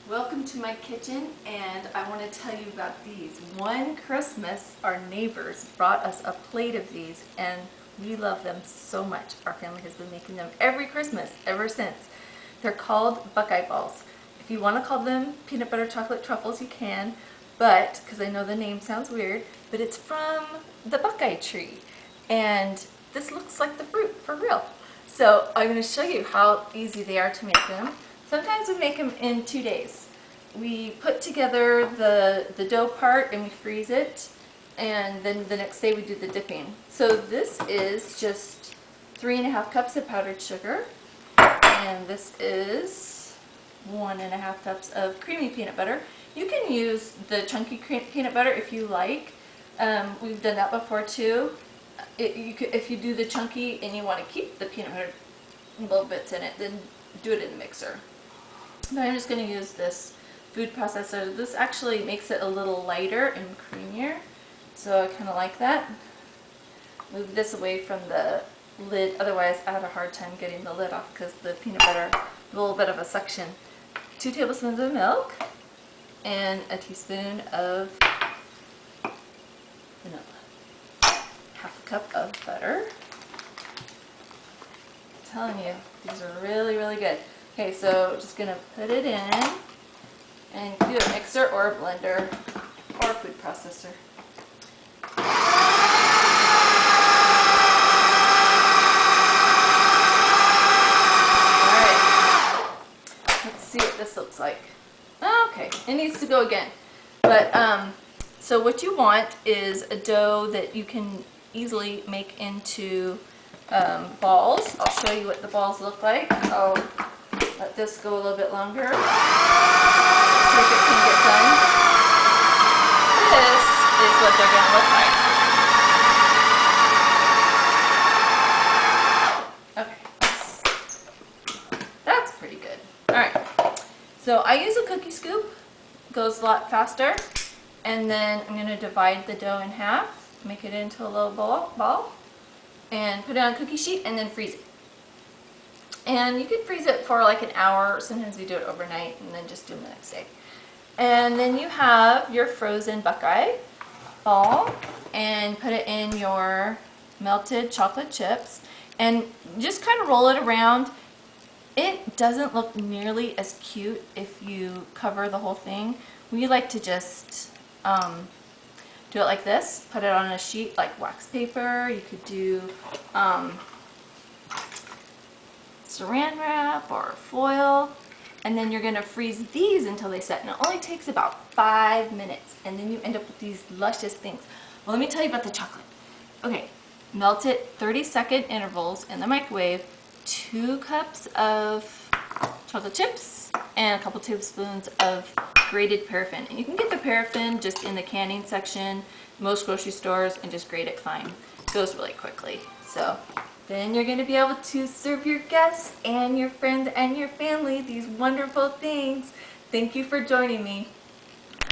Welcome to my kitchen, and I want to tell you about these. One Christmas, our neighbors brought us a plate of these, and we love them so much. Our family has been making them every Christmas ever since. They're called Buckeye Balls. If you want to call them peanut butter chocolate truffles, you can, but, because I know the name sounds weird, but it's from the Buckeye tree, and this looks like the fruit for real. So I'm going to show you how easy they are to make them. Sometimes we make them in 2 days. We put together the dough part and we freeze it, and then the next day we do the dipping. So this is just 3½ cups of powdered sugar, and this is 1½ cups of creamy peanut butter. You can use the chunky peanut butter if you like. We've done that before too. If you do the chunky and you want to keep the peanut butter little bits in it, then do it in the mixer. But I'm just going to use this food processor. This actually makes it a little lighter and creamier, so I kind of like that. Move this away from the lid, otherwise I had a hard time getting the lid off because the peanut butter, a little bit of a suction. 2 tablespoons of milk and a teaspoon of vanilla. 1/2 cup of butter. I'm telling you, these are really, really good. Okay, so just going to put it in, and you can do a mixer or a blender or a food processor. Alright, let's see what this looks like. Okay, it needs to go again. But, so what you want is a dough that you can easily make into balls. I'll show you what the balls look like. I'll let this go a little bit longer so if it can get done. This is what they're going to look like. Okay, that's pretty good. Alright, so I use a cookie scoop. It goes a lot faster. And then I'm going to divide the dough in half, make it into a little ball, and put it on a cookie sheet and then freeze it. And you can freeze it for like an hour. Sometimes we do it overnight and then just do them the next day. And then you have your frozen Buckeye ball, and put it in your melted chocolate chips and just kind of roll it around. It doesn't look nearly as cute if you cover the whole thing. We like to just do it like this, put it on a sheet like wax paper. You could do saran wrap or foil, and then you're going to freeze these until they set, and it only takes about 5 minutes, and then you end up with these luscious things. Well, let me tell you about the chocolate. Okay, melt it 30-second intervals in the microwave. 2 cups of chocolate chips and a couple tablespoons of grated paraffin, and you can get the paraffin just in the canning section, most grocery stores, and just grate it fine. It goes really quickly. So then you're going to be able to serve your guests and your friends and your family these wonderful things. Thank you for joining me.